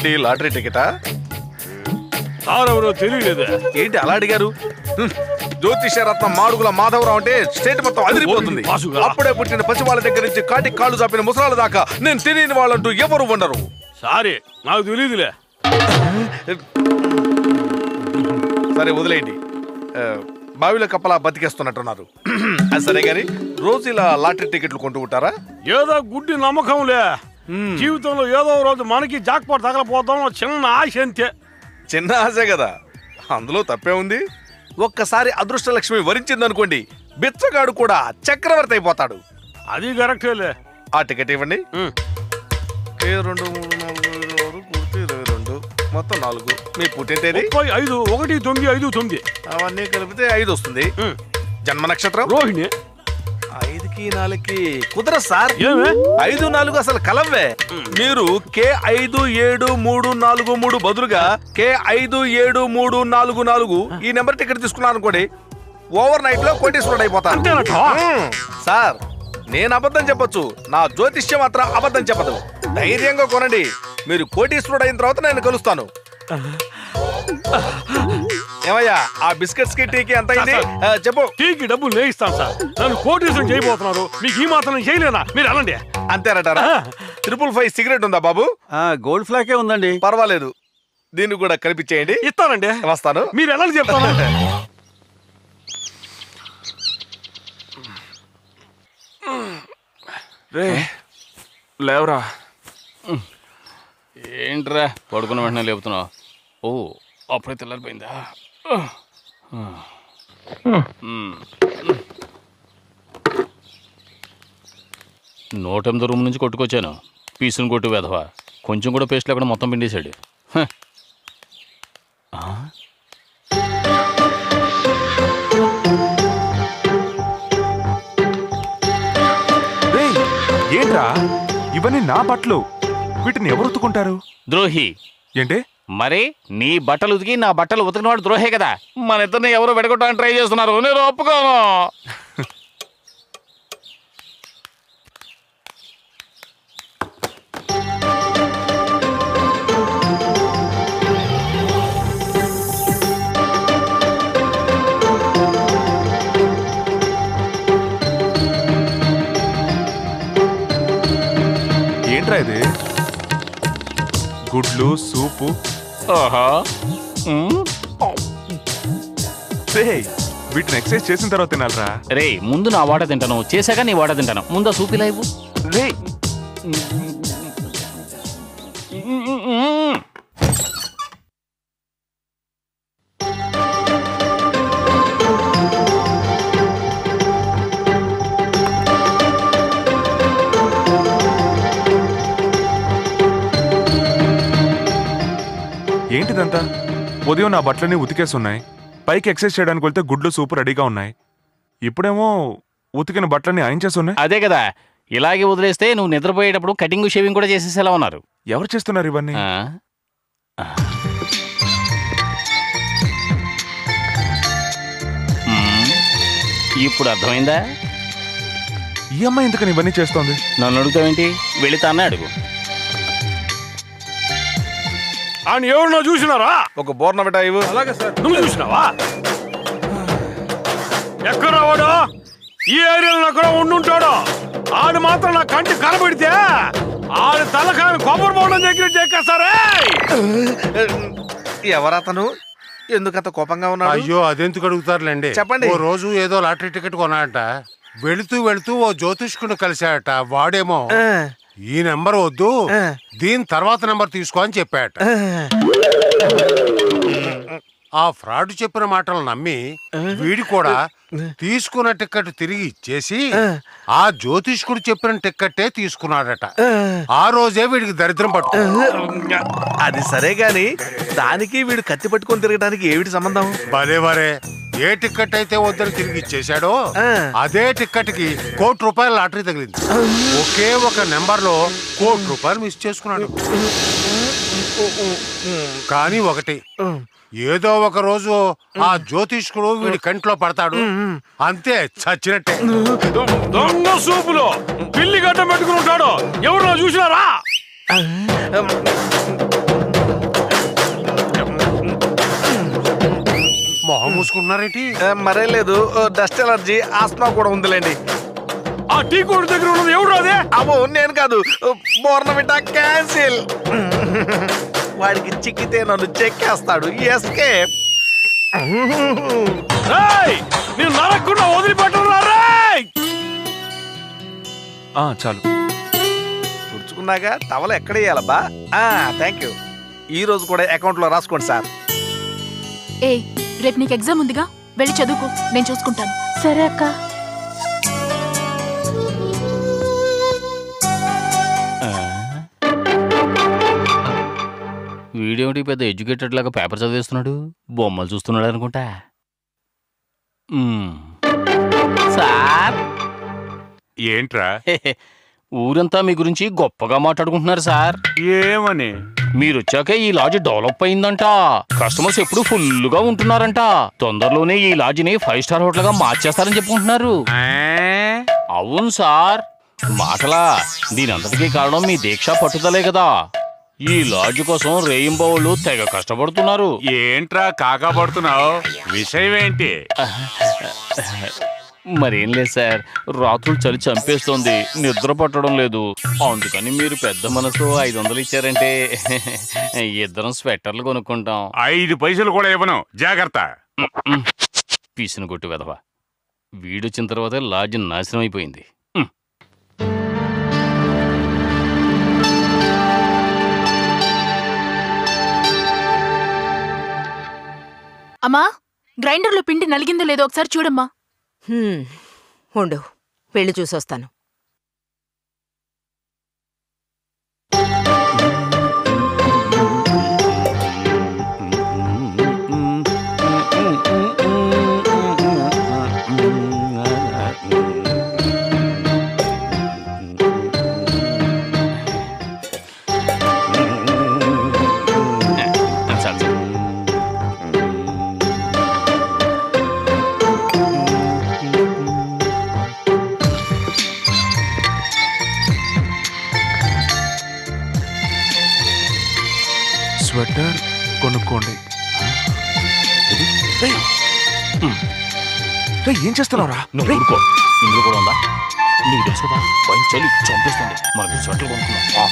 ఏంటి లాటరీ టికెటా? ఎవరో తెలియలేదు. ఏంటి అలా అడిగారు? జ్యోతిష రత్నం మాడుగుల మాధవరావు అంటే స్టేట్ మొత్తం అదిరిపోతుంది. అప్పుడే పుట్టిన పసి వాళ్ళ దగ్గర నుంచి కాటికి కాళ్ళు చాపిన ముసలాల దాకా నేను తెలియని వాళ్ళంటూ ఎవరు ఉండరు. సారీ, నాకు తెలియదులే. సరే వదిలేయండి. బావిలో కప్పలా బతికేస్తున్నట్టున్నారు. సరే గాని రోజు ఇలా లాటరీ టికెట్లు కొంటూ ఉంటారా? ఏదో గుడ్డి నమ్మకంలే. జీవితంలో ఏదో రోజు మనకి జాక్పాట్ తగలపోతాం చిన్న ఆశ అంతే. చిన్న ఆశే కదా, అందులో తప్పే ఉంది. ఒక్కసారి అదృష్టలక్ష్మి వరించిందనుకోండి, బిచ్చగాడు కూడా చక్రవర్తి అయిపోతాడు. అది కరెక్టేలే. ఆ టికెట్ ఇవ్వండి. 2 3 4 5 6 22 మొత్తం 4. మీ పుట్టిన తేదీ 5 1 9 5 9. అవన్నీ కలిపితే 5 వస్తుంది. జన్మ నక్షత్రం రోహిణి. 5కి 4కి కుదరదు సార్. 5 4 అసలు కలవే. మీరు K573443 బదులుగా K573444 ఈ నెంబర్ టికెట్ తీసుకున్నాను అనుకోండి, ఓవర్ నైట్ లో కోటీశ్వరుడు అయిపోతాను. సార్ నేను అబద్ధం చెప్పొచ్చు, నా జ్యోతిష్యం మాత్రం అబద్ధం చెప్పదు. ధైర్యంగా కొనండి. మీరు కోటీశ్వరుడు అయిన తర్వాత నేను కలుస్తాను. ఏమయ్యా ఆ బిస్కెట్స్ కి టీకి ఎంత అయింది చెప్పు. టీకి డబ్బులు నేయిస్తాను సార్. నన్ను కోటీశ్వరం చేయబోతున్నారు, మీకు ఈ మాత్రం చేయలేనా? మీరు అనండి. అంతేనటారా? 555 సిగరెట్ ఉందా బాబు? గోల్డ్ ఫ్లాకే ఉందండి. పర్వాలేదు, దీన్ని కూడా కనిపించేయండి. ఇస్తానండి. వస్తాను. మీరు ఎలా చెప్తాను? రే లేవరా. ఏంట్రా పడుకున్న వెంటనే లేపుతున్నావు? ఓ అప్పుడే తెల్లారిపోయిందా? 108 రూమ్ నుంచి కొట్టుకొచ్చాను. పీసును కొట్టు వెధవా, కొంచెం కూడా పేస్ట్ లేకుండా మొత్తం పిండేశాడు. ఏంట్రా ఇవన్నీ నా బట్టలు, వీటిని ఎవరు ఉతుకుంటారు? ద్రోహి. ఏంటి మరి నీ బట్టలు ఉతికి నా బట్టలు ఉతికినవాడు ద్రోహే కదా. మన ఇద్దరిని ఎవరు వెడగొట్టడానికి ట్రై చేస్తున్నారు, నేను ఒప్పుకోను. ఏంట్రా ఇది? గుడ్లు సూపు. వీటిని ఎక్సర్సైజ్ చేసిన తర్వాత తినాలరా? రే ముందు నా వాట తింటాను, చేశాక నీ వాట తింటాను. ముందు సూపి లైవ్. రే ఏంటిదంతా? ఉదయం నా బట్టలన్నీ ఉతికేస్తున్నాయి, పైకి ఎక్సర్సైజ్ చేయడానికి వెళ్తే గుడ్లు సూపు రెడీగా ఉన్నాయి, ఇప్పుడేమో ఉతికిన బట్టలన్నీ ఆయన చేస్తున్నాయి. అదే కదా, ఇలాగే వదిలేస్తే నువ్వు నిద్రపోయేటప్పుడు కటింగ్ షేవింగ్ కూడా చేసేసేలా ఉన్నారు. ఎవరు చేస్తున్నారు ఇవన్నీ? ఇప్పుడు అర్థమైందా? ఈ అమ్మాయి ఎందుకని ఇవన్నీ చేస్తోంది? నన్ను అడుగుతావేంటి? వెళితానే అడుగు. ఆయన ఎవరు చూసినారా? ఒక బోర్నవిటా ఇవ్వు. అలాగే సార్. నువ్వు చూసినావా? ఎక్కడ రావాడు? ఈ ఏరియాలో ఎక్కడ ఉండుంటాడు. ఆడు మాత్రం నా కంటి కనబడితే ఆడు తలకాయ కొబ్బరి బోండం దగ్గర చెక్కేస్తారే. ఎవరతను? ఎందుకంత కోపంగా ఉన్నాడు? అయ్యో అదెందుకు అడుగుతారులేండి. చెప్పండి. ఓ రోజు ఏదో లాటరీ టికెట్ కొన్నాడట. వెళుతూ వెళుతూ ఓ జ్యోతిష్కుడు కలిశాడట. వాడేమో ఈ నెంబర్ వద్దు, దీని తర్వాత నెంబర్ తీసుకో అని చెప్పాడట. ఆ ఫ్రాడ్ చెప్పిన మాటలు నమ్మి వీడి కూడా తీసుకున్న టికెట్ తిరిగి ఇచ్చేసి ఆ జ్యోతిష్కుడు చెప్పిన టికెట్టే తీసుకున్నాడట. ఆ రోజే వీడికి దరిద్రం పట్టు. అది సరే గాని దానికి వీడు కత్తి పట్టుకొని తిరగడానికి ఏమిటి సంబంధం? భలే వరే, ఏ టికెట్ అయితే వద్దని తిరిగి ఇచ్చేశాడో అదే టికెట్ కి ₹1 కోటి లాటరీ తగిలింది. ఒకే ఒక నెంబర్ లో ₹1 కోటి మిస్ చేసుకున్నాడు. కానీ ఒకటి, ఏదో ఒక రోజు ఆ జ్యోతిష్కుడు వీడి కంట్లో పడతాడు, అంతే చచ్చినట్టే. దొంగ సూపులో పిల్లి గడ్డ పెట్టుకుని ఉంటాడు. ఎవరు చూసినారా? మొహం మూసుకుంటున్నారేంటి? మరే లేదు, డస్ట్ ఎలర్జీ, ఆస్మా కూడా ఉందిలేండి. ఆ టీ కోడి దగ్గర ఉన్నది ఎవరు అదే? అబ్బో నేను కాదు, బోర్నవిటా క్యాన్సిల్. వాడికి చిక్కితే నన్ను చెక్కేస్తాడు. ఎస్కేప్. నేను నరకుండా వదిలిపెట్టరా? చాలు. తుడుచుకున్నాగా టవల్ ఎక్కడ వేయాలబ్బా? Thank you. ఈ రోజు కూడా అకౌంట్ లో రాసుకోండి సార్. ఏ రేపు నీకు ఎగ్జామ్ ఉందిగా, వెళ్ళి చదువుకో, నేను చూసుకుంటాను. సరే అక్క. వీడేమిటి పెద్ద ఎడ్యుకేటెడ్ లాగా పేపర్ చదివేస్తున్నాడు, బొమ్మలు చూస్తున్నాడు అనుకుంటా. సార్ ఏంట్రా? ఊరంతా మీ గురించి గొప్పగా మాట్లాడుకుంటున్నారు సార్. ఏమని? మీరు వచ్చాక ఈ లాడ్జ్ డెవలప్ అయిందంట, కస్టమర్స్ ఎప్పుడు ఫుల్గా ఉంటున్నారంట, తొందరలోనే ఈ లాడ్జిని 5 స్టార్ హోటల్ గా మార్చేస్తారని చెప్పుకుంటున్నారు. అవును సార్, మాటలా? దీనంతటికీ కారణం మీ దీక్ష పట్టుదలే కదా. ఈ లాడ్జ్ కోసం రేయింబౌళ్ళు తెగ కష్టపడుతున్నారు. ఏంట్రా కాకా పడుతున్నావు? విషయం ఏంటి? మరేం లేదు సార్, రాత్రులు చలి చంపేస్తోంది, నిద్ర పట్టడం లేదు. అందుకని మీరు పెద్ద మనసు 500 ఇచ్చారంటే ఇద్దరం స్వెటర్లు కొనుక్కుంటాం. 5 పైసలు కూడా ఇవ్వను, జాగ్రత్త. పీసును కొట్టు వెదవా. వీడొచ్చిన తర్వాత లాడ్జ్ నాశనం అయిపోయింది. అమ్మా, గ్రైండర్లో పిండి నలిగిందో లేదో ఒకసారి చూడమ్మా. ఉండు, వెళ్ళి చూసొస్తాను. స్వెటర్ కొనుక్కోండి. ఏం చేస్తున్నావురా? నువ్వు ఊరుకో. ఇందులో కూడా ఉందా? నీకు తెలుసు కదా, పైన చలి చంపేస్తుంది. మనకి స్వెటర్ కొనుక్కున్నాం.